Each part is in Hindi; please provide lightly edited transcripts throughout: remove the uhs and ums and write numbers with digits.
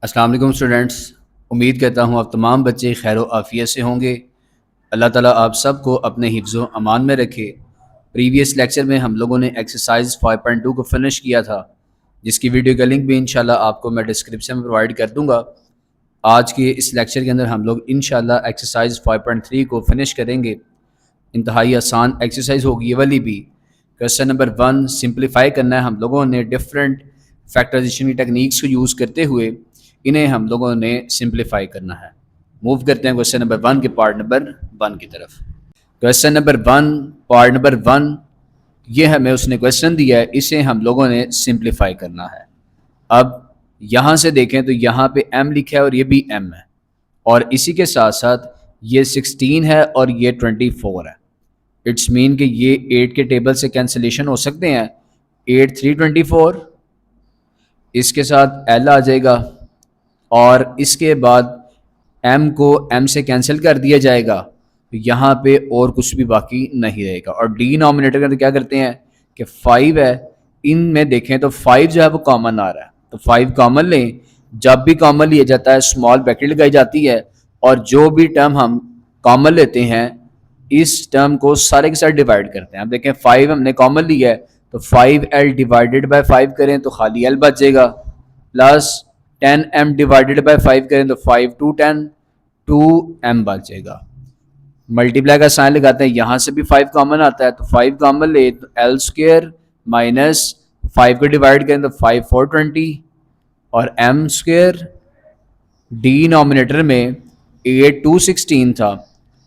अस्सलाम वालेकुम स्टूडेंट्स। उम्मीद करता हूँ आप तमाम बच्चे खैर आफ़ियत से होंगे। अल्लाह ताला आप सबको अपने हिफ्ज़ अमान में रखे। प्रीवियस लेक्चर में हम लोगों ने एक्सरसाइज 5.2 को फिनिश किया था, जिसकी वीडियो का लिंक भी इंशाल्लाह आपको मैं डिस्क्रिप्शन में प्रोवाइड कर दूँगा। आज के इस लेक्चर के अंदर हम लोग इंशाल्लाह एक्सरसाइज 5.3 को फिनिश करेंगे। इंतहाई आसान एक्सरसाइज होगी ये वाली भी। क्वेश्चन नंबर 1 सिंप्लीफाई करना है। हम लोगों ने डिफरेंट फैक्टराइजेशन की टेक्निक्स को यूज़ करते हुए इन्हें हम लोगों ने सिंप्लीफाई करना है। मूव करते हैं क्वेश्चन नंबर 1 के पार्ट नंबर 1 की तरफ। क्वेश्चन नंबर 1 पार्ट नंबर 1, ये हमें उसने क्वेश्चन दिया है, इसे हम लोगों ने सिंप्लीफाई करना है। अब यहाँ से देखें तो यहाँ पे m लिखा है और ये भी m है, और इसी के साथ साथ ये 16 है और ये 24 है। इट्स मीन कि ये 8 के टेबल से कैंसिलेशन हो सकते हैं। 8 3 24, इसके साथ l आ जाएगा और इसके बाद m को m से कैंसिल कर दिया जाएगा, तो यहाँ पे और कुछ भी बाकी नहीं रहेगा। और डिनोमिनेटर का तो क्या करते हैं कि 5 है, इनमें देखें तो 5 जो है वो कॉमन आ रहा है, तो 5 कॉमन लें। जब भी कॉमन लिया जाता है स्मॉल ब्रैकेट लगाई जाती है, और जो भी टर्म हम कॉमन लेते हैं इस टर्म को सारे के साथ डिवाइड करते हैं। अब देखें 5 हमने कॉमन लिया है, तो 5l डिवाइडेड बाय 5 करें तो खाली l बचेगा, प्लस 10m डिवाइडेड बाय 5 करें तो 5 2 10 2m बचेगा। मल्टीप्लाई का साइन लगाते हैं, यहाँ से भी 5 कॉमन आता है, तो 5 कॉमन ले तो l स्क्र माइनस 5 को डिवाइड करें तो 5 4 20, और m स्क्र डिनोमिनेटर में 8 2 16 था,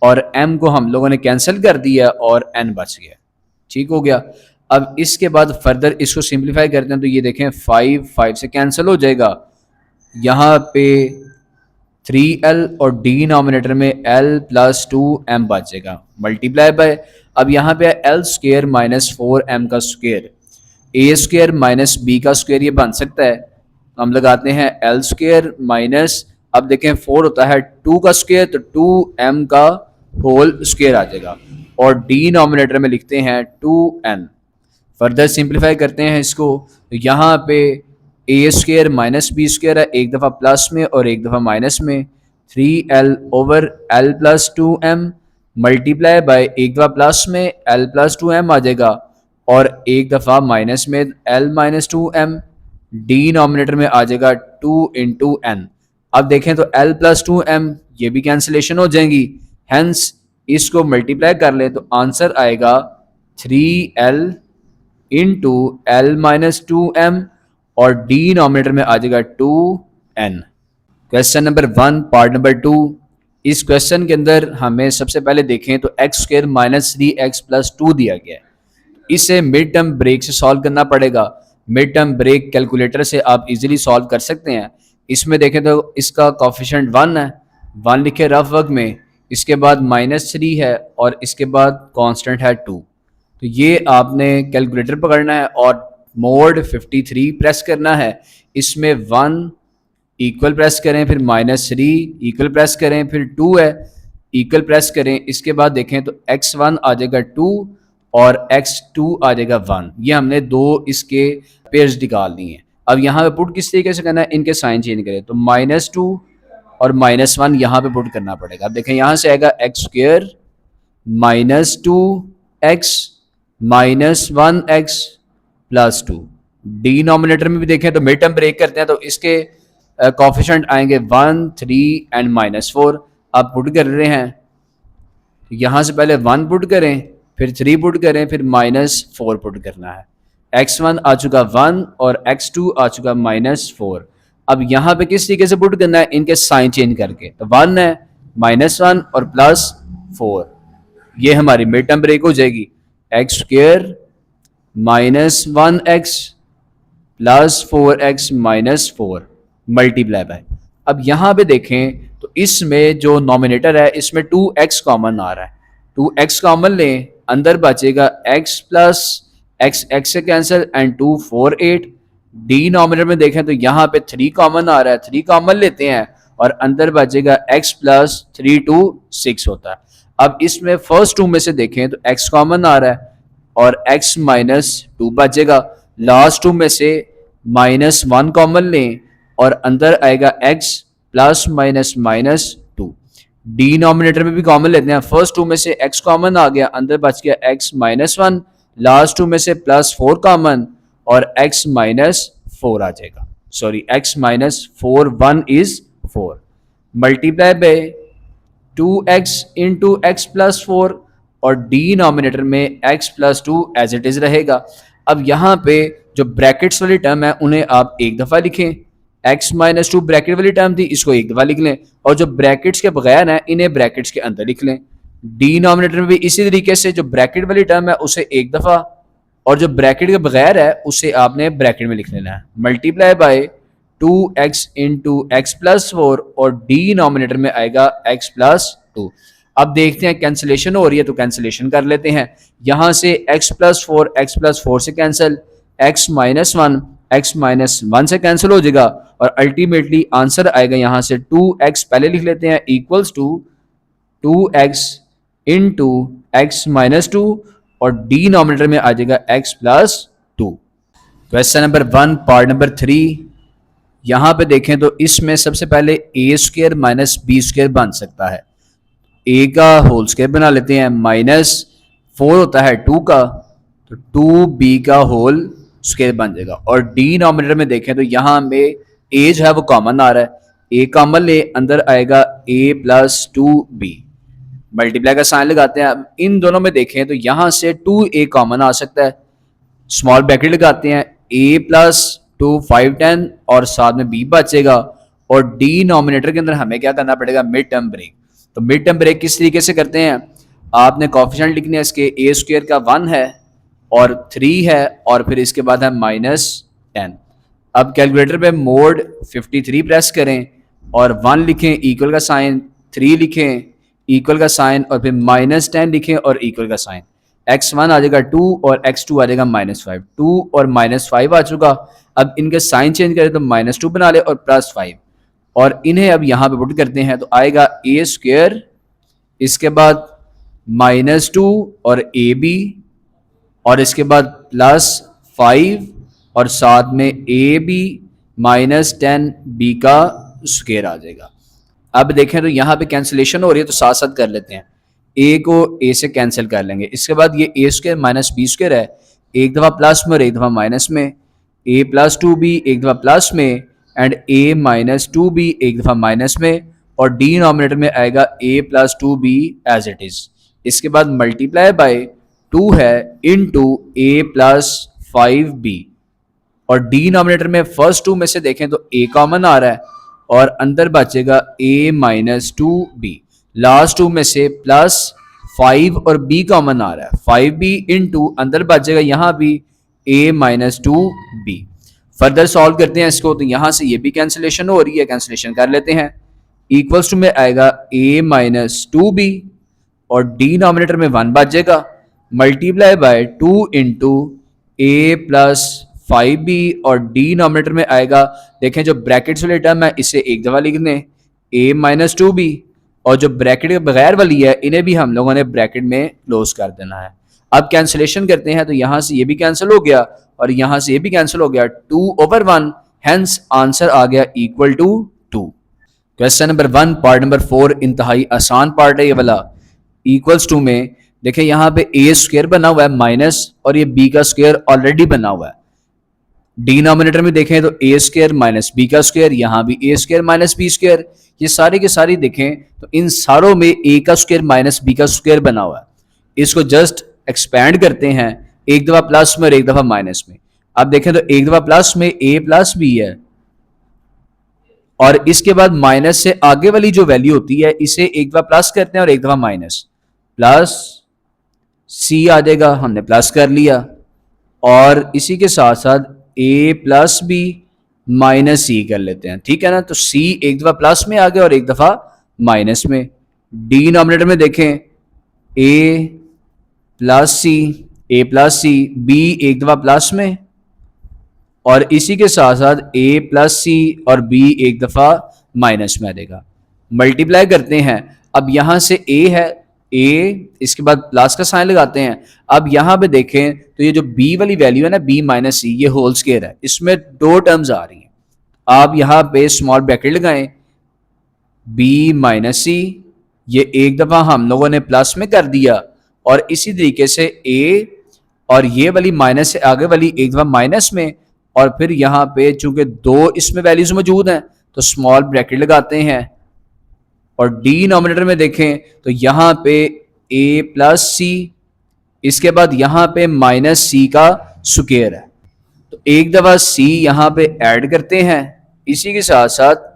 और m को हम लोगों ने कैंसिल कर दिया और n बच गया। ठीक हो गया। अब इसके बाद फर्दर इसको सिंप्लीफाई करते हैं, तो ये देखें 5 5 से कैंसिल हो जाएगा, यहाँ पे 3l और डिनोमिनेटर में l प्लस 2m बचेगा, मल्टीप्लाई बाय। अब यहाँ पे l स्क्र माइनस 4m का square, a square minus b का स्क्र ये बन सकता है। हम लगाते हैं l स्क्र माइनस, अब देखें 4 होता है 2 का स्क्र, तो 2m का होल स्क्र आ जाएगा, और डिनोमिनेटर में लिखते हैं 2n। फर्दर सिंप्लीफाई करते हैं इसको, तो यहाँ पे ए स्क्र माइनस बी स्क्र है, एक दफ़ा प्लस में और एक दफ़ा माइनस में, 3l over l plus 2m multiply by एक दफ़ा प्लस में l प्लस 2m आ जाएगा, और एक दफ़ा माइनस में l माइनस 2m, डिनोमिनेटर में आ जाएगा 2 इंटू n। अब देखें तो l प्लस 2m ये भी कैंसिलेशन हो जाएंगी, हेंस इसको मल्टीप्लाई कर लें तो आंसर आएगा 3l into l minus 2m, और डिनोमिनेटर में आ जाएगा 2n। Question number 1 part number 2। इस क्वेश्चन के अंदर हमें सबसे पहले देखें तो x square minus 3x plus 2 दिया गया है। इसे मिड टर्म ब्रेक से सॉल्व करना पड़ेगा। मिड टर्म ब्रेक कैलकुलेटर से आप इजीली सॉल्व कर सकते हैं। इसमें देखें तो इसका कोफिशिएंट 1 है, 1 लिखे रफ वर्क में, इसके बाद -3 है, और इसके बाद कांस्टेंट है 2। तो ये आपने कैलकुलेटर पकड़ना है और मोड 53 प्रेस करना है। इसमें 1 इक्वल प्रेस करें, फिर -3 इक्वल प्रेस करें, फिर 2 है इक्वल प्रेस करें। इसके बाद देखें तो x1 आ जाएगा 2 और x2 आ जाएगा 1। ये हमने दो इसके पेयर्स निकाल ली हैं। अब यहाँ पे पुट किस तरीके से करना है, इनके साइन चेंज करें तो -2 और -1 यहाँ पे पुट करना पड़ेगा। अब देखें यहाँ से आएगा x square minus 2x minus 1x plus 2। Denominator में भी देखें तो मिड टर्म ब्रेक करते हैं, तो इसके कोफिशिएंट आएंगे 1 3 एंड -4। अब पुट कर रहे हैं, यहाँ से पहले 1 पुट करें, फिर 3 पुट करें, फिर -4 पुट करना है। x1 आ चुका 1 और x2 आ चुका -4। अब यहाँ पे किस तरीके से पुट करना है, इनके साइन चेंज करके, तो 1 है -1 और +4, ये हमारी मिड टर्म ब्रेक हो जाएगी। X square minus 1x plus 4x minus 4 multiply by. अब यहाँ पे देखें तो इसमें जो नॉमिनेटर है इसमें 2x कॉमन आ रहा है, 2x कॉमन लें, अंदर बचेगा x प्लस x से कैंसिल एंड 2 4 8। डिनोमिनेटर में देखें तो यहाँ पे 3 कॉमन आ रहा है, 3 कॉमन लेते हैं और अंदर बचेगा x प्लस 3 2 6 होता है। अब इसमें फर्स्ट 2 में से देखें तो x कॉमन आ रहा है और x माइनस 2 बचेगा। लास्ट 2 में से -1 कॉमन लें और अंदर आएगा x plus minus minus two. Denominator में भी कॉमन लेते हैं, फर्स्ट टू में से x कॉमन आ गया, अंदर बच गया x minus one, last two में से प्लस फोर कॉमन और x माइनस फोर आ जाएगा, sorry x minus four, one is four, multiply by 2x into x plus four और डिनोमिनेटर में x plus two as it is रहेगा। अब यहाँ पे जो ब्रैकेट्स वाली टर्म है उन्हें आप एक दफ़ा लिखें, x माइनस टू ब्रैकेट वाली टर्म थी, इसको एक दफ़ा लिख लें, और जो ब्रैकेट्स के बगैर हैं इन्हें ब्रैकेट्स के अंदर लिख लें। डिनोमिनेटर में भी इसी तरीके से जो ब्रैकेट वाली टर्म है उसे एक दफ़ा और जो ब्रैकेट के बगैर है उसे आपने ब्रैकेट में लिख लेना है, multiply by 2x into x plus four और डिनोमिनेटर में आएगा x प्लस टू। अब देखते हैं कैंसिलेशन हो रही है तो कैंसिलेशन कर लेते हैं, यहाँ से x प्लस फोर से कैंसिल, x माइनस वन से कैंसिल हो जाएगा और अल्टीमेटली आंसर आएगा यहाँ से 2x पहले लिख लेते हैं equals to 2x into x minus two और डिनोमिनेटर में आ जाएगा x plus two. Question number 1 part number 3, यहाँ पे देखें तो इसमें सबसे पहले a square minus b square बन सकता है, ए का होल स्क्वायर बना लेते हैं, माइनस फोर होता है टू का, तो टू बी का होल स्क्वायर बन जाएगा। और डिनोमिनेटर में देखें तो यहाँ में ए जो है वो कॉमन आ रहा है, ए कॉमन ले, अंदर आएगा a plus two B, multiply का साइन लगाते हैं। अब इन दोनों में देखें तो यहाँ से टू ए कॉमन आ सकता है, स्मॉल ब्रैकेट लगाते हैं, ए प्लस टू 5 10 और साथ में बी बचेगा और डिनोमिनेटर के अंदर हमें क्या करना पड़ेगा, मिड टर्म ब्रेक। तो मिड टर्म ब्रेक किस तरीके से करते हैं, आपने कोफिशिएंट लिखने हैं इसके, ए स्क्वायर का 1 है और 3 है और फिर इसके बाद है माइनस 10। अब कैलकुलेटर पे मोड 53 प्रेस करें और 1 लिखें इक्वल का साइन, 3 लिखें इक्वल का साइन और फिर माइनस 10 लिखें और इक्वल का साइन, x1 आ जाएगा 2 और x2 आ जाएगा -5, 2 और -5 आ चुका। अब इनके साइन चेंज करें तो -2 बना ले और +5 और इन्हें अब यहाँ पे पुट करते हैं तो आएगा ए स्क्वायर, इसके बाद -2 और ए बी और इसके बाद +5 और साथ में ए बी -10 बी का स्क्वायर आ जाएगा। अब देखें तो यहाँ पे कैंसिलेशन हो रही है तो साथ साथ कर लेते हैं, ए को ए से कैंसिल कर लेंगे, इसके बाद ये ए स्क्वायर माइनस बी स्क्वायर है, एक दफ़ा प्लस में और एक दफ़ा माइनस में, ए प्लस टू बी एक दफ़ा प्लस में and a minus two b एक दफ़ा माइनस में और डिनोमिनेटर में आएगा a plus two b as it is. इसके बाद मल्टीप्लाई बाय 2 है इनटू ए प्लस 5b और डिनोमिनेटर में फर्स्ट टू में से देखें तो ए कॉमन आ रहा है और अंदर बचेगा a minus two b, last two में से +5 और b कॉमन आ रहा है, 5b इंटू अंदर बचेगा यहाँ भी a minus two b. Further solve करते हैं इसको तो यहाँ से ये भी कैंसिलेशन हो रही है, कैंसिलेशन कर लेते हैं, इक्वल्स टू में आएगा a माइनस टू बी और डिनोमिनेटर में 1 बचेगा, multiply by 2 into a plus 5b और डिनोमिनेटर में आएगा, देखें जो ब्रैकेट्स वाली टर्म है इसे एक दफ़ा लिख दें a माइनस टू बी और जो ब्रैकेट के बगैर वाली है इन्हें भी हम लोगों ने ब्रैकेट में क्लोज कर देना है। अब कैंसिलेशन करते हैं तो यहाँ से ये भी कैंसिल हो गया और यहाँ से ये भी कैंसिल हो गया, 2/1, हेंस आंसर आ गया इक्वल टू 2। क्वेश्चन नंबर 1 पार्ट नंबर 4 इंतहाई आसान पार्ट है ये वाला। इक्वल्स टू में देखें यहाँ पे ए स्क्वायर बना हुआ है माइनस और ये बी का स्क्वायर ऑलरेडी बना हुआ है। डिनोमिनेटर में देखें तो ए स्क्वायर माइनस बी का स्क्वायर, यहाँ भी ए स्क्वायर माइनस बी स्क्वायर, ये सारे के सारी देखें तो इन सारों में ए का स्क्वायर माइनस बी का स्क्वायर बना हुआ है। इसको जस्ट एक्सपैंड करते हैं, एक दफा प्लस में और एक दफा माइनस में। अब देखें तो एक दफा प्लस में ए प्लस बी है और इसके बाद माइनस से आगे वाली जो वैल्यू होती है इसे एक दफा प्लस करते हैं और एक दफा माइनस, प्लस सी आ जाएगा, हमने प्लस कर लिया और इसी के साथ साथ ए प्लस बी माइनस सी कर लेते हैं, ठीक है ना। तो सी एक दफा प्लस में आ गया और एक दफा माइनस में। डिनोमिनेटर में देखें ए प्लस सी बी एक दफा प्लस में और इसी के साथ साथ ए प्लस सी और बी एक दफा माइनस में आ जाएगा। मल्टीप्लाई करते हैं, अब यहां से ए है, ए इसके बाद प्लस का साइन लगाते हैं। अब यहां पे देखें तो ये जो b वाली वैल्यू है ना b माइनस सी, ये होल स्क्वायर है, इसमें दो टर्म्स आ रही हैं। आप यहाँ पे स्मॉल ब्रैकेट लगाएं, बी माइनस सी, ये एक दफ़ा हम लोगों ने प्लस में कर दिया, और इसी तरीके से ए और ये वाली माइनस से आगे वाली एक दफ़ा माइनस में, और फिर यहाँ पे चूंकि दो इसमें वैल्यूज मौजूद हैं तो स्मॉल ब्रैकेट लगाते हैं, और डिनोमिनेटर में देखें तो यहाँ पे ए प्लस सी, इसके बाद यहाँ पे माइनस सी का स्क्वायर है, तो एक दफ़ा सी यहाँ पे ऐड करते हैं, इसी के साथ साथ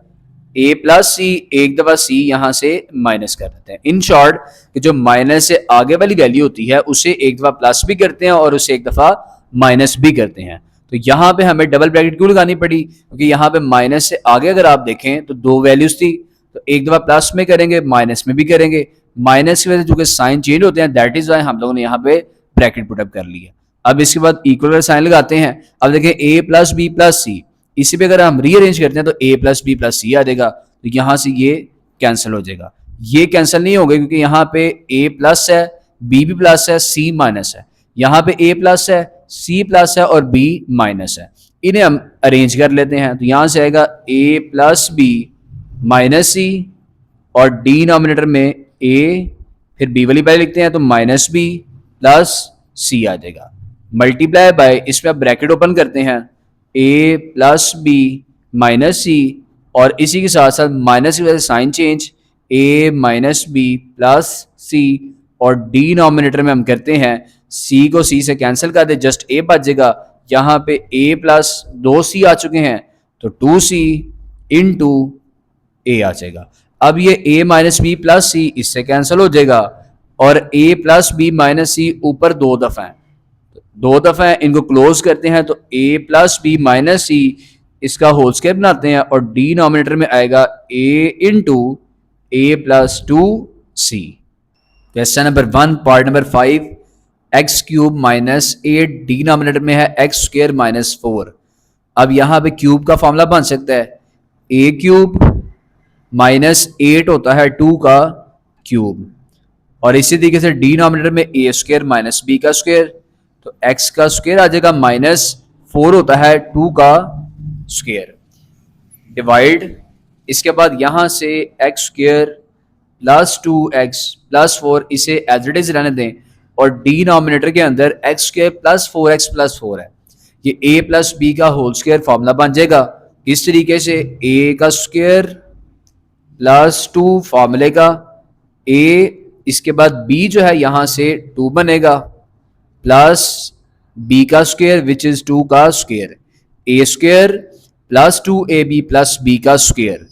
ए प्लस सी, एक दफ़ा सी यहाँ से माइनस कर देते हैं। इन शॉर्ट कि जो माइनस से आगे वाली वैल्यू होती है उसे एक दफ़ा प्लस भी करते हैं और उसे एक दफ़ा माइनस भी करते हैं। तो यहाँ पे हमें डबल ब्रैकेट क्यों लगानी पड़ी, क्योंकि यहाँ पे माइनस से आगे अगर आप देखें तो दो वैल्यूज थी, तो एक दफ़ा प्लस में करेंगे, माइनस में भी करेंगे, माइनस की वजह से चूंकि साइन चेंज होते हैं, दैट इज वाई हम लोगों ने यहाँ पे ब्रैकेट पुटअप कर लिया। अब इसके बाद इक्वल का साइन लगाते हैं। अब देखें ए प्लस बी प्लस सी, इसी पे अगर हम रीअरेंज करते हैं तो ए प्लस बी प्लस सी आ जाएगा, तो यहाँ से ये कैंसिल हो जाएगा। ये कैंसिल नहीं होगा क्योंकि यहाँ पे ए प्लस है, बी भी प्लस है, सी माइनस है, यहाँ पे ए प्लस है, सी प्लस है और बी माइनस है। इन्हें हम अरेंज कर लेते हैं, तो यहाँ से आएगा ए प्लस बी माइनस सी, और डिनोमिनेटर में ए, फिर बी वाली वैल्यू लिखते हैं तो माइनस बी प्लस सी आ जाएगा, मल्टीप्लाई बाय, इसमें आप ब्रैकेट ओपन करते हैं, ए प्लस बी माइनस सी, और इसी के साथ साथ माइनस की वजह से साइन चेंज, ए माइनस बी प्लस सी, और डिनोमिनेटर में हम करते हैं सी को सी से कैंसिल कर दे, जस्ट ए बच जाएगा। यहाँ पे ए प्लस दो सी आ चुके हैं तो टू सी इन टू ए आ जाएगा। अब ये a माइनस बी प्लस सी इससे कैंसिल हो जाएगा, और a प्लस बी माइनस सी ऊपर दो दफा है, दो दफा है, इनको क्लोज करते हैं तो a प्लस बी माइनस सी इसका होल स्क्वायर बनाते हैं, और डिनोमिनेटर में आएगा a into a plus two c. Question number 1 part number 5, x cube minus 8 denominator में है एक्स स्क्वायर माइनस 4। अब यहाँ पे क्यूब का फॉर्मूला बन सकता है a क्यूब माइनस 8 होता है 2 का क्यूब, और इसी तरीके से डिनोमिनेटर में ए स्क्वायर माइनस बी का स्क्वायर, तो एक्स का स्क्वायर आ जाएगा, माइनस 4 होता है 2 का स्क्वायर, डिवाइड, इसके बाद यहां से x square plus 2x plus 4 इसे एज इट इज रहने दें, और डिनोमिनेटर के अंदर x square plus 4x plus 4 है, ये a प्लस बी का होल स्क्वायर फॉर्मूला बन जाएगा। इस तरीके से a का स्क्वायर प्लस 2 फॉर्मूले का a, इसके बाद b जो है यहां से 2 बनेगा, प्लस b का स्क्वायर विच इज 2 का square, a square plus 2ab plus b का स्क्वायर।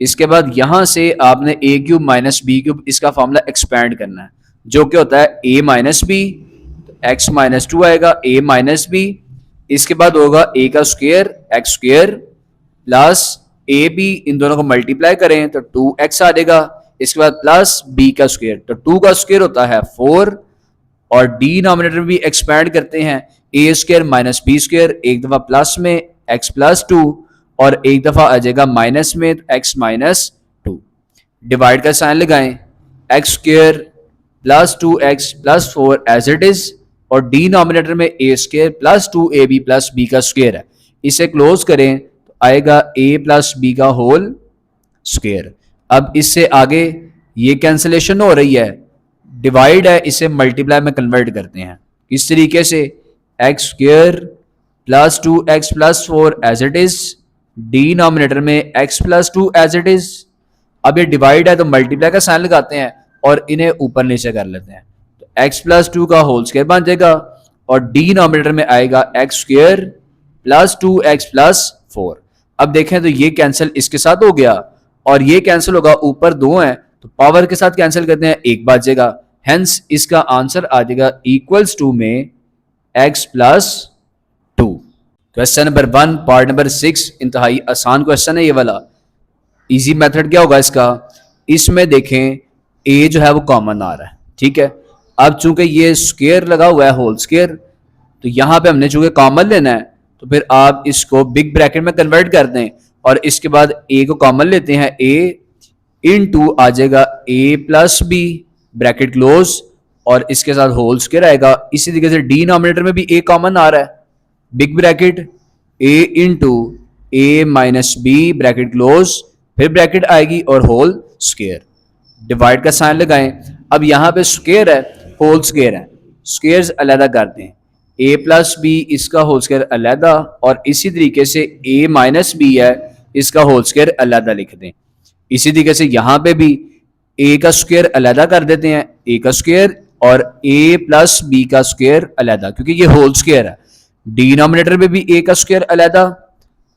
इसके बाद यहां से आपने a cube minus b cube इसका फॉर्मूला एक्सपैंड करना है, जो कि होता है a minus b, x minus 2 आएगा a माइनस बी, इसके बाद होगा a का square x square plus a b, इन दोनों को मल्टीप्लाई करें तो 2x आ जाएगा, इसके बाद प्लस b का स्क्वायर, तो 2 का स्क्वायर होता है 4, और डिनोमिनेटर भी एक्सपैंड करते हैं, a square minus b square, एक दफा प्लस में x प्लस 2 और एक दफा आ जाएगा माइनस में x माइनस 2, डिवाइड का साइन लगाएं, x square plus 2x plus 4 as it is, और डिनोमिनेटर में a square plus 2ab plus b का स्क्वायर है, इसे क्लोज करें तो आएगा a प्लस बी का होल स्क्वायर। अब इससे आगे ये कैंसिलेशन हो रही है, डिवाइड है, इसे मल्टीप्लाई में कन्वर्ट करते हैं, इस तरीके से x square plus 2x plus 4 as it is, denominator में x plus 2 as it is. अब ये डिवाइड है तो मल्टीप्लाई का साइन लगाते हैं और इन्हें ऊपर नीचे कर लेते हैं, तो x प्लस 2 का होल स्क्वायर बन जाएगा, और डिनोमिनेटर में आएगा x square plus 2x plus 4। अब देखें तो ये कैंसिल इसके साथ हो गया, और ये कैंसिल होगा, ऊपर 2 हैं तो पावर के साथ कैंसिल करते हैं, एक बचेगा, हेंस इसका आंसर आ जाएगा इक्वल्स टू में x प्लस 2। क्वेश्चन नंबर 1 पार्ट नंबर 6, इंतहाई आसान क्वेश्चन है ये वाला। इजी मेथड क्या होगा इसका, इसमें देखें a जो है वो कॉमन आ रहा है, ठीक है। अब चूंकि ये स्क्वायर लगा हुआ है होल स्क्वायर, तो यहां पे हमने चूंकि कॉमन लेना है तो फिर आप इसको बिग ब्रैकेट में कन्वर्ट कर दें, और इसके बाद a को कॉमन लेते हैं, a इनटू आ जाएगा a plus b bracket close, और इसके साथ होल स्क्वायर आएगा। इसी तरीके से डिनोमिनेटर में भी a कॉमन आ रहा है, big bracket a into a minus b bracket close, फिर ब्रैकेट आएगी और होल स्क्वायर, डिवाइड का साइन लगाएं। अब यहाँ पे स्क्वायर है, होल स्क्वायर है, स्क्वायर्स अलहदा करते हैं, ए प्लस बी इसका होल स्क्वायर अलहदा, और इसी तरीके से ए माइनस बी है इसका होल स्क्वायर अलहदा लिख दें। इसी तरीके से यहाँ पे भी ए का स्क्वायर अलहदा कर देते हैं, ए का स्क्वायर और ए प्लस बी का स्क्वायर अलहदा, क्योंकि ये होल स्क्वायर है। डिनोमिनेटर में भी ए का स्क्वायर अलहदा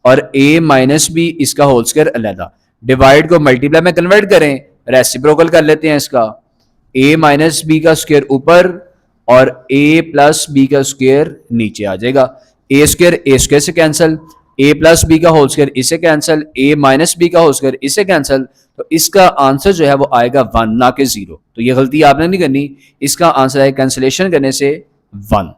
और ए माइनस बी इसका होल स्क्वायर अलहदा। डिवाइड को मल्टीप्लाई में कन्वर्ट करें, रेसिप्रोकल कर लेते हैं इसका, ए माइनस बी का स्क्वायर ऊपर और ए प्लस बी का स्क्वायर नीचे आ जाएगा। ए स्क्वायर से कैंसिल, ए प्लस बी का होल स्क्वायर इससे कैंसिल, ए माइनस बी का होल स्क्वायर इससे कैंसिल, तो इसका आंसर जो है वो आएगा 1 ना कि 0। तो ये गलती आपने नहीं करनी, इसका आंसर है कैंसिलेशन करने से 1।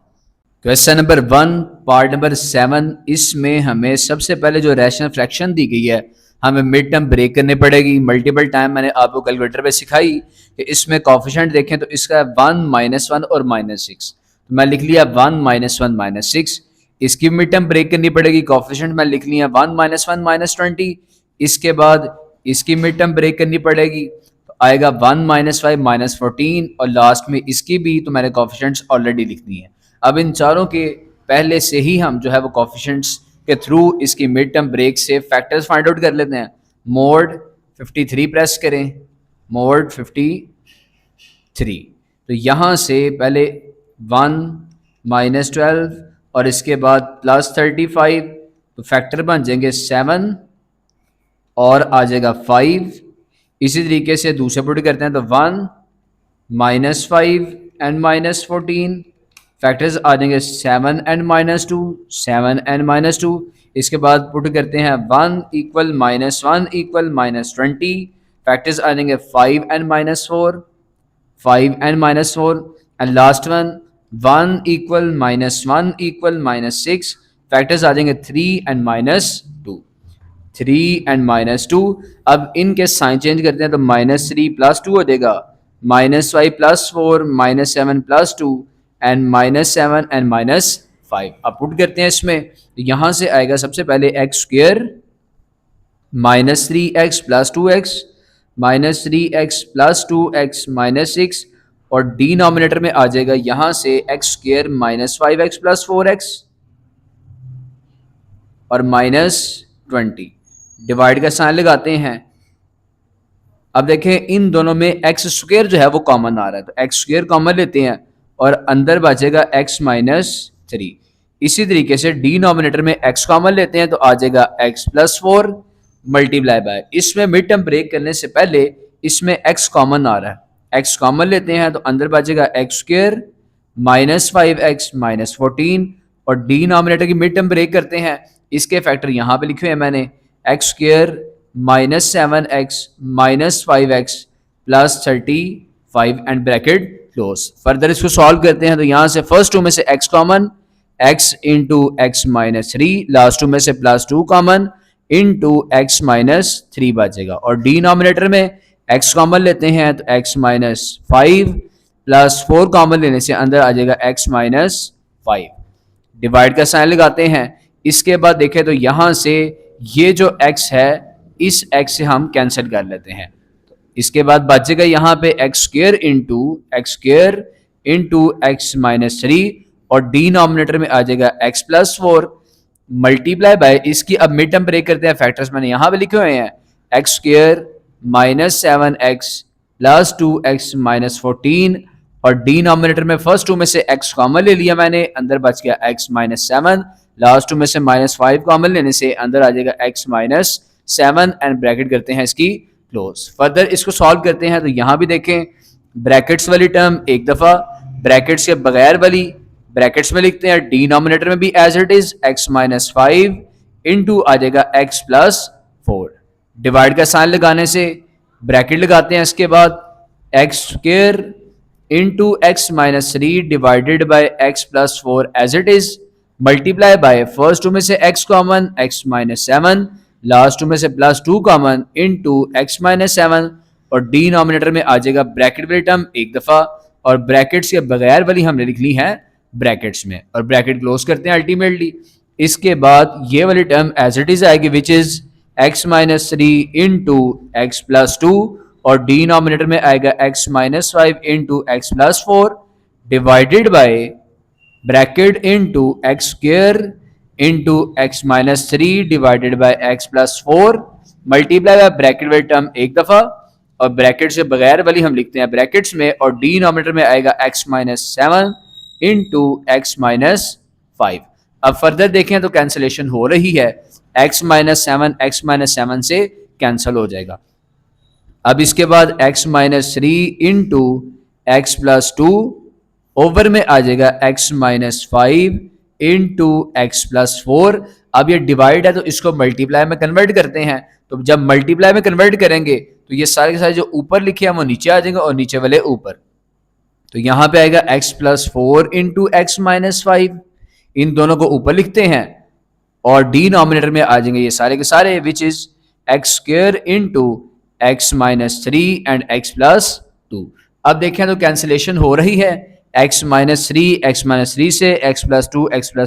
क्वेश्चन नंबर 1 पार्ट नंबर 7, इसमें हमें सबसे पहले जो रैशनल फ्रैक्शन दी गई है हमें मिड टर्म ब्रेक करनी पड़ेगी। मल्टीपल टाइम मैंने आपको कैलकुलेटर पे सिखाई कि इसमें कॉफिशेंट देखें तो इसका 1 -1 और -6, तो मैं लिख लिया 1 -1 -6। इसकी मिड टर्म ब्रेक करनी पड़ेगी, कॉफिशेंट मैं लिख लिया 1 -1 -20। इसके बाद इसकी मिड टर्म ब्रेक करनी पड़ेगी तो आएगा 1 -5 -14, और लास्ट में इसकी भी, तो मैंने कॉफिशेंट्स ऑलरेडी लिख दी है। अब इन चारों के पहले से ही हम जो है वो कॉफिशेंट्स के थ्रू इसकी मिड टर्म ब्रेक से फैक्टर्स फाइंड आउट कर लेते हैं। मोड 53 प्रेस करें, मोड 53, तो यहाँ से पहले 1 -12 और इसके बाद +35, तो फैक्टर बन जाएंगे 7 और आ जाएगा 5। इसी तरीके से दूसरे पुट करते हैं तो 1 -5 एंड -14, फैक्टर्स आ जाएंगे 7 एंड -2, 7 एंड -2। इसके बाद पुट करते हैं 1 = -1 = -20, फैक्टर्स आ जाएंगे 5 and -4, 5 and -4, and last one 1 = -1 = -6, factors आ जाएंगे 3 एंड -2, 3 एंड -2। अब इनके साइन चेंज करते हैं तो -3 + 2 हो जाएगा, -5 + 4 -7 + 2 एंड -7 एंड -5। अब पुट करते हैं इसमें, तो यहाँ से आएगा सबसे पहले x² -3x + 2x -3x + 2x -6, और डिनोमिनेटर में आ जाएगा यहाँ से x² -5x + 4x और -20। डिवाइड का साइन लगाते हैं। अब देखें इन दोनों में x² जो है वो कॉमन आ रहा है, तो x² कॉमन लेते हैं और अंदर बचेगा x -3। इसी तरीके से डिनोमिनेटर में x कॉमन लेते हैं तो आ जाएगा x + 4 मल्टीप्लाई बाय, इसमें मिड टर्म ब्रेक करने से पहले इसमें x कॉमन आ रहा है, x कॉमन लेते हैं तो अंदर बचेगा x² -5x -14, और डिनोमिनेटर की मिड टर्म ब्रेक करते हैं, इसके फैक्टर यहाँ पे लिखे हुए हैं मैंने, x² -7x -5x +35 and bracket close. Further इसको सॉल्व करते हैं तो यहाँ से फर्स्ट टू में से x common, x × x -3, last two में से +2 कॉमन × x -3 बचेगा, और डिनोमिनेटर में x कॉमन लेते हैं तो x -5 + 4 कॉमन लेने से अंदर आ जाएगा x -5। डिवाइड का साइन लगाते हैं। इसके बाद देखें तो यहाँ से ये जो x है इस x से हम कैंसिल कर लेते हैं, इसके बाद बचेगा यहाँ पे x² × x -3, और डिनोमिनेटर में आ जाएगा x + 4 मल्टीप्लाई बाय, इसकी अब मिड टर्म ब्रेक करते हैं, फैक्टर्स मैंने यहाँ पे लिखे हुए हैं, x² -7x + 2x -14, और डिनोमिनेटर में फर्स्ट टू में से x कॉमन ले लिया मैंने, अंदर बच गया x -7, लास्ट टू में से -5 कॉमन लेने से अंदर आ जाएगा x -7 एंड ब्रैकेट करते हैं इसकी क्लोज। फर्दर इसको सॉल्व करते हैं तो यहाँ भी देखें ब्रैकेट्स वाली टर्म एक दफ़ा, ब्रैकेट्स के बगैर वाली ब्रैकेट्स में लिखते हैं, डिनोमिनेटर में भी as it is x -5 into आ जाएगा x + 4। डिवाइड का साइन लगाने से ब्रैकेट लगाते हैं, इसके बाद x² × x -3 divided by x + 4 as it is, multiply by first two में से x common x -7, last two में से +2 कॉमन × x -7, और डिनोमिनेटर में आ जाएगा ब्रैकेट वाली टर्म एक दफ़ा, और ब्रैकेट्स के बगैर वाली हमने लिख ली है ब्रैकेट्स में, और ब्रैकेट क्लोज करते हैं। अल्टीमेटली इसके बाद ये वाली टर्म एज इट इज आएगी which is x minus three into x plus two, और डिनोमिनेटर में आएगा x minus five into x plus four divided by bracket into x square into x minus three divided by x plus four multiply bye bracket वाली टर्म एक दफा, और ब्रैकेट से बगैर वाली हम लिखते हैं ब्रैकेट्स में, और डिनोमिनेटर में आएगा x minus seven into x minus five. अब फर्दर देखें तो कैंसिलेशन हो रही है, x माइनस सेवन से कैंसिल हो जाएगा। अब इसके बाद x minus three into x plus two over में आ जाएगा x minus five into x plus four. अब ये डिवाइड है तो इसको मल्टीप्लाई में कन्वर्ट करते हैं, तो जब मल्टीप्लाई में कन्वर्ट करेंगे तो ये सारे के सारे जो ऊपर लिखे हैं वो नीचे आ जाएंगे और नीचे वाले ऊपर। तो यहां पे आएगा x plus four into x minus five, इन दोनों को ऊपर लिखते हैं, और डिनोमिनेटर में आ जाएंगे ये सारे के सारे which is x square into x minus three and x plus two. अब देखें तो कैंसिलेशन हो रही है, x माइनस थ्री से x प्लस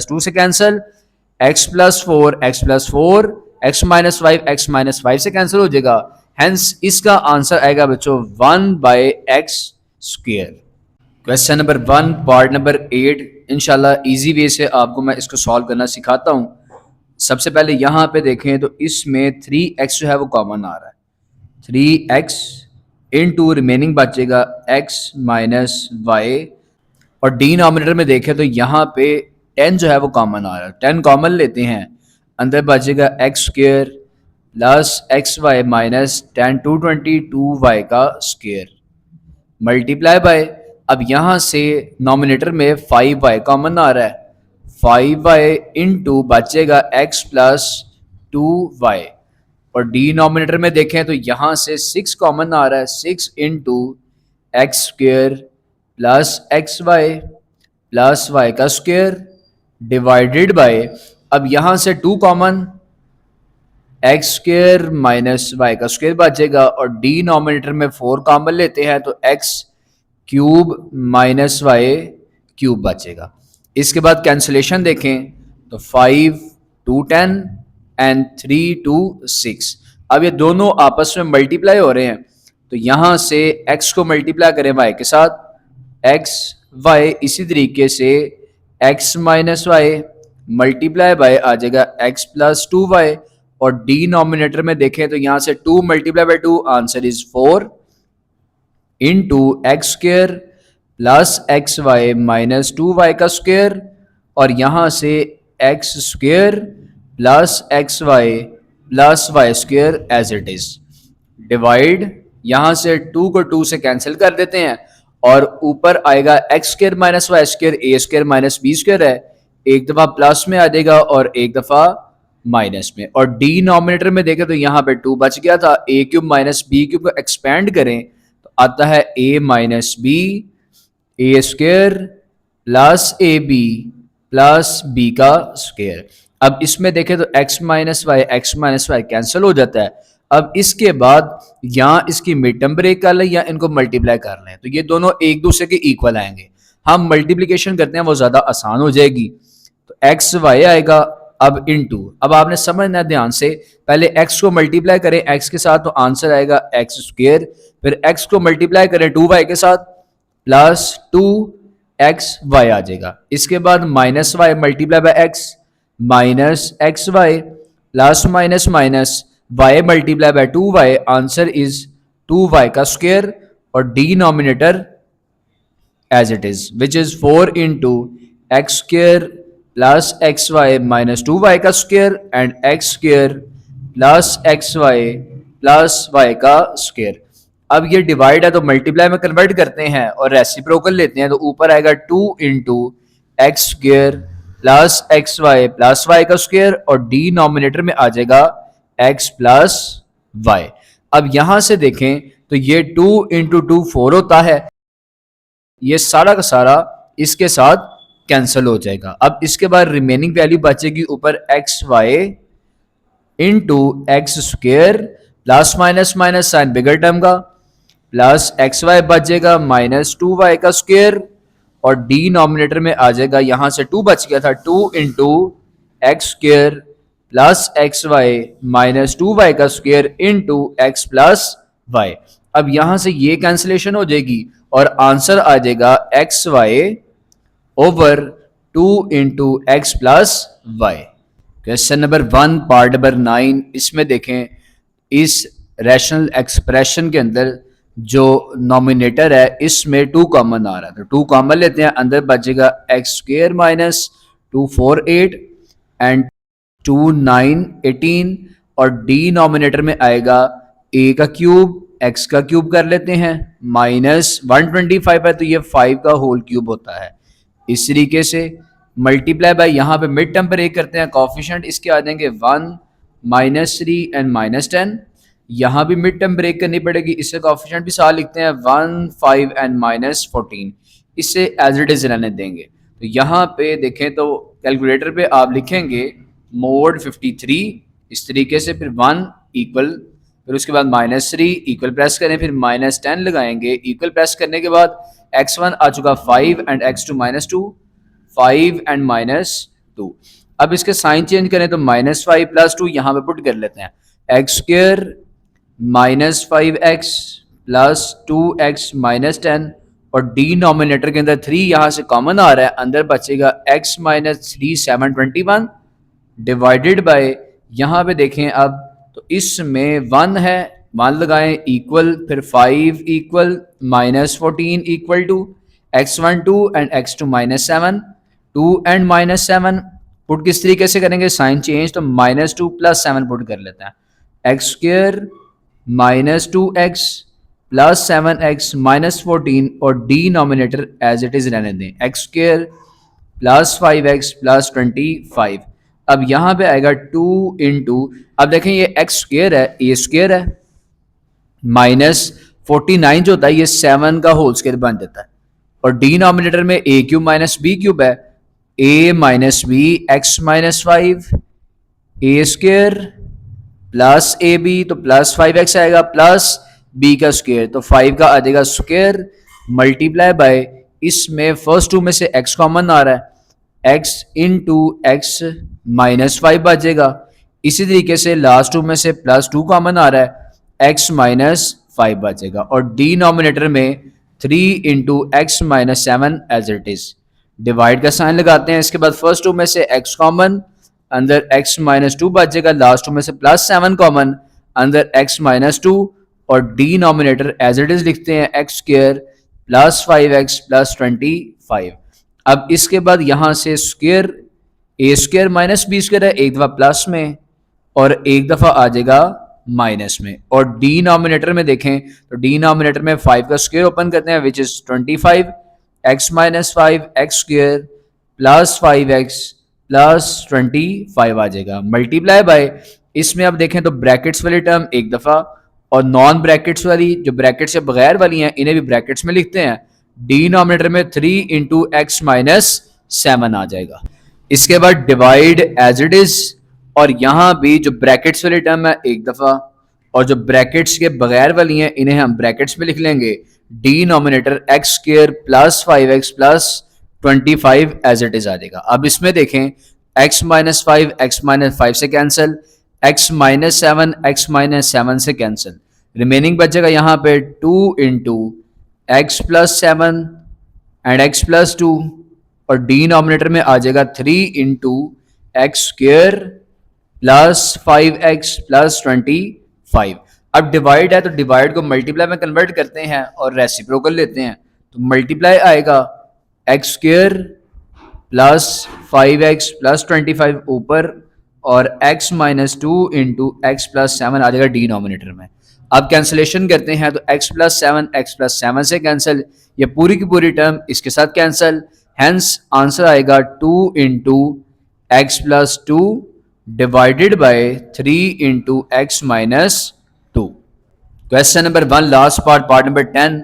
टू से cancel, x plus four x minus five से कैंसिल हो जाएगा। हेंस इसका आंसर आएगा बच्चों 1/x square. Question number 1 part number 8 इंशाल्लाह इजी वे से आपको मैं इसको सॉल्व करना सिखाता हूँ। सबसे पहले यहाँ पे देखें तो इसमें 3x जो है वो कॉमन आ रहा है, 3x इनटू रिमेनिंग बचेगा x माइनस वाई, और डिनोमिनेटर में देखें तो यहाँ पे 10 जो है वो कॉमन आ रहा है, 10 कॉमन लेते हैं, अंदर बचेगा x square plus x y minus 10 2 y का स्क्र मल्टीप्लाई बाय, अब यहाँ से नॉमिनेटर में 5y कॉमन आ रहा है, 5y इंटू बचेगा x प्लस 2y, और डिनोमिनेटर में देखें तो यहाँ से 6 कॉमन आ रहा है, 6 into x square plus x y plus y का स्क्र डिवाइडेड बाय, अब यहाँ से 2 common, x square minus y का स्क्र बचेगा, और डिनोमिनेटर में 4 कॉमन लेते हैं तो x cube minus y cube बचेगा। इसके बाद कैंसिलेशन देखें तो 5 2 10 एंड 3 2 6। अब ये दोनों आपस में मल्टीप्लाई हो रहे हैं, तो यहाँ से x को मल्टीप्लाई करें y के साथ, x y, इसी तरीके से x minus y multiply by आ जाएगा x प्लस 2y, और डिनोमिनेटर में देखें तो यहाँ से 2 multiply by 2 answer is 4 into x square plus x y minus 2y का स्क्र, और यहाँ से x square plus x y plus y square as it is divide, यहाँ से 2 को 2 से कैंसिल कर देते हैं, और ऊपर आएगा x square minus y square a square minus b square है, एक दफ़ा प्लस में आ जाएगा और एक दफ़ा माइनस में, और डिनोमिनेटर में देखें तो यहाँ पे 2 बच गया था, a cube minus b cube को एक्सपेंड करें तो आता है a minus b a square plus a b plus b का स्क्र। अब इसमें देखें तो x माइनस वाई कैंसिल हो जाता है। अब इसके बाद यहाँ इसकी मिड टर्म ब्रेक कर लें या इनको मल्टीप्लाई कर लें, तो ये दोनों एक दूसरे के इक्वल आएंगे। हम मल्टीप्लिकेशन करते हैं वो ज़्यादा आसान हो जाएगी, तो एक्स वाई आएगा, अब इनटू, अब आपने समझना है ध्यान से, पहले x को मल्टीप्लाई करें x के साथ तो आंसर आएगा एक्स स्क्र, फिर x को मल्टीप्लाई करें 2y के साथ प्लस 2xy आ जाएगा। इसके बाद minus y multiply by x minus x y plus minus minus y multiply by 2y, answer is 2y का स्क्र, और denominator as it is which is 4 into x square plus x y minus 2y का square and x square plus x y plus y का स्क्र। अब ये डिवाइड है तो मल्टीप्लाई में कन्वर्ट करते हैं और रेसिप्रोकल लेते हैं, तो ऊपर आएगा 2 into x square plus x y plus y का स्क्र, और डिनोमिनेटर में आ जाएगा एक्स प्लस वाई। अब यहां से देखें तो ये 2 इंटू 2 4 होता है, ये सारा का सारा इसके साथ कैंसिल हो जाएगा। अब इसके बाद रिमेनिंग वैल्यू बचेगी ऊपर x y into x square plus minus minus sign bigger term का प्लस एक्स वाई बचेगा माइनस 2y का स्क्र, और डिनोमिनेटर में आ जाएगा, यहां से 2 बच गया था, 2 into x square plus x y minus 2y का square into x plus y. अब यहां से ये कैंसिलेशन हो जाएगी और आंसर आ जाएगा x y over 2 into x plus y. Question number 1 part number 9, इसमें देखें इस रैशनल एक्सप्रेशन के अंदर जो नॉमिनेटर है इसमें 2 कॉमन आ रहा है, तो 2 कॉमन लेते हैं, अंदर बचेगा एक्स स्क्र माइनस 2 4 8 एंड 2 9 18 और डिनोमिनेटर में आएगा ए का क्यूब एक्स का क्यूब कर लेते हैं माइनस 125 है तो ये 5 का होल क्यूब होता है। इस तरीके से मल्टीप्लाई बाय यहाँ पे मिड टर्म पर एक करते हैं, कॉफिशिएंट इसके आ जाएंगे 1 -3 एंड -10। यहाँ भी मिड टर्म ब्रेक करनी पड़ेगी, इससे कॉफिशिएंट भी साथ लिखते हैं 1 5 एंड -14, इससे एज इट इज रहने देंगे। तो यहाँ पे देखें तो कैलकुलेटर पे आप लिखेंगे मोड 53 इस तरीके से, फिर 1 इक्वल, फिर उसके बाद -3 इक्वल प्रेस करें, फिर -10 लगाएंगे, इक्वल प्रेस करने के बाद x1 आ चुका 5 एंड x2 -2 5 एंड -2। अब इसके साइन चेंज करें तो -5 + 2 यहाँ पे पुट कर लेते हैं, x square -5x plus 2x -10 और डिनोमिनेटर के अंदर 3 यहाँ से कॉमन आ रहा है, अंदर बचेगा x -3 721 डिवाइडेड बाय, यहाँ पे देखें अब तो इसमें 1 है 1 लगाएं इक्वल, फिर 5 equal -14 equal to x1 2 and x2 -7 2 and -7 put किस तरीके से करेंगे, साइन चेंज, तो -2 + 7 पुट कर लेते हैं, x square -2x plus 7x -14 और डिनोमिनेटर एज इट इज रहने दें, x square plus 5x plus 25। अब यहाँ पे आएगा 2 इंटू, अब देखें ये एक्स स्क्र है ये स्क्र है, -49 जो होता है ये 7 का होल स्क्वायर बन जाता है, और डिनोमिनेटर में a cube minus b cube है, a minus b x minus 5 a square plus a b तो प्लस 5x आएगा प्लस b का स्क्वायर, तो 5 का आ जाएगा स्क्वायर मल्टीप्लाई बाय, इसमें फर्स्ट 2 में से x कॉमन आ रहा है, x इंटू एक्स -5 बचेगा, इसी तरीके से लास्ट 2 में से +2 कॉमन आ रहा है, x -5 बचेगा, और डिनोमिनेटर में 3 into x -7 as it is, divide का साइन लगाते हैं, इसके बाद फर्स्ट 2 में से x कॉमन, अंदर x -2 बचेगा, लास्ट 2 में से +7 कॉमन, अंदर x -2 और डिनोमिनेटर एज इट इज लिखते हैं x square plus 5x plus 25। अब इसके बाद यहां से square a square minus b square है, एक दफा प्लस में और एक दफा आ जाएगा माइनस में, और डिनोमिनेटर में देखें तो डिनोमिनेटर में 5 का स्क्वायर ओपन करते हैं which is 25, x -5 x square plus 5x plus 25 आ जाएगा, मल्टीप्लाई बाय, इसमें अब देखें तो ब्रैकेट्स वाली टर्म एक दफा और नॉन ब्रैकेट्स वाली जो ब्रैकेट से बगैर वाली हैं इन्हें भी ब्रैकेट्स में लिखते हैं, डिनोमिनेटर में 3 इंटू एक्स -7 आ जाएगा। इसके बाद डिवाइड एज इट इज, और यहां भी जो ब्रैकेट्स वाली टर्म है एक दफा और जो ब्रैकेट्स के बगैर वाली हैं इन्हें हम ब्रैकेट्स में लिख लेंगे, denominator x square plus 5x plus 25 as it is आ जाएगा। अब इसमें देखें x -5 x -5 से कैंसिल, x -7 x -7 से कैंसिल, रिमेनिंग बचेगा यहाँ पे 2 into x plus 7 and x plus 2 और डिनोमिनेटर में आ जाएगा 3 into x square plus 5x plus 25। अब डिवाइड है तो डिवाइड को मल्टीप्लाई में कन्वर्ट करते हैं और रेसिप्रोकल लेते हैं, तो मल्टीप्लाई आएगा x square plus 5x plus 25 ऊपर और x -2 इंटू एक्स प्लस 7 आ जाएगा डिनोमिनेटर में। अब कैंसिलेशन करते हैं तो x प्लस 7 से कैंसिल, ये पूरी की पूरी टर्म इसके साथ कैंसिल, हेंस आंसर आएगा 2 into x plus 2 divided by 3 into x -2। क्वेश्चन नंबर 1 लास्ट पार्ट नंबर 10,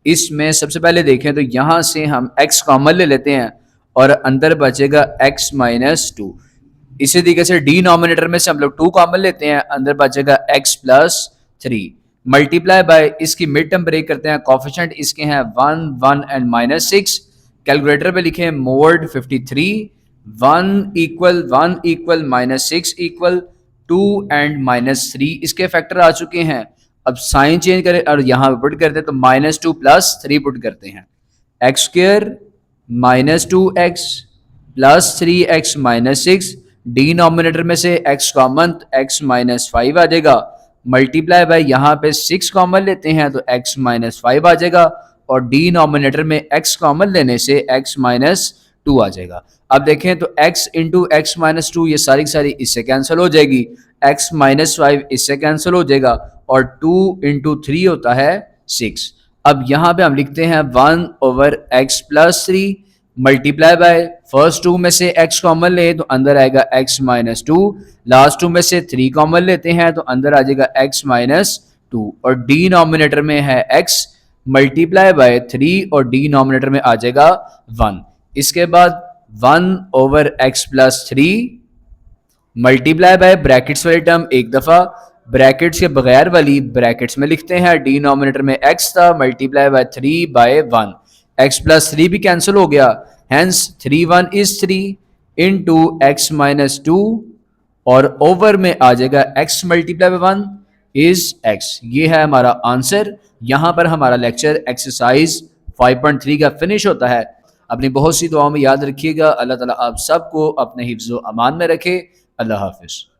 इसमें सबसे पहले देखें तो यहां से हम x कॉमन ले लेते हैं और अंदर बचेगा x -2, इसी तरीके से डिनोमिनेटर में से हम लोग 2 कॉमन लेते हैं, अंदर बचेगा x प्लस 3 मल्टीप्लाई बाय, इसकी मिड टर्म ब्रेक करते हैं, कॉफिशिएंट इसके हैं 1 1 एंड -6, कैलकुलेटर पे लिखें मोड 53 1 इक्वल -6 इक्वल 2 एंड -3 इसके फैक्टर आ चुके हैं। अब साइन चेंज करें और यहाँ पे पुट करते हैं तो -2 + 3 पुट करते हैं। X square -2x + 3x -6, denominator में से x कॉमन, x -5 आ जाएगा, मल्टीप्लाई बाय यहाँ पे 6 कॉमन लेते हैं तो x -5 आ जाएगा, और डिनोमिनेटर में x कॉमन लेने से x -2 आ जाएगा। अब देखें तो x इंटू एक्स -2 ये सारी की सारी इससे कैंसिल हो जाएगी, x -5 इससे कैंसिल हो जाएगा, और 2 इंटू 3 होता है 6। अब यहाँ पे हम लिखते हैं 1/x + 3 मल्टीप्लाई बाय फर्स्ट 2 में से x कॉमन ले तो अंदर आएगा x -2, लास्ट 2 में से 3 कॉमन लेते हैं तो अंदर आ जाएगा x -2, और डिनोमिनेटर में है x मल्टीप्लाई बाय 3 और डिनोमिनेटर में आ जाएगा 1। इसके बाद 1/x + 3 मल्टीप्लाई बाय ब्रैकेट्स वाली टर्म एक दफ़ा, ब्रैकेट्स के बगैर वाली ब्रैकेट्स में लिखते हैं, डिनोमिनेटर में x था, मल्टीप्लाई बाय 3/1, x + 3 भी कैंसिल हो गया, हैंस 3 = 3 इंटू एक्स -2, और ओवर में आ जाएगा x multiply by 1 is x। ये है हमारा आंसर। यहाँ पर हमारा लेक्चर एक्सरसाइज 5.3 का फिनिश होता है। अपनी बहुत सी दुआओं में याद रखिएगा। अल्लाह ताला आप सबको अपने हिफ्ज़ व अमान में रखे। अल्लाह हाफिज़।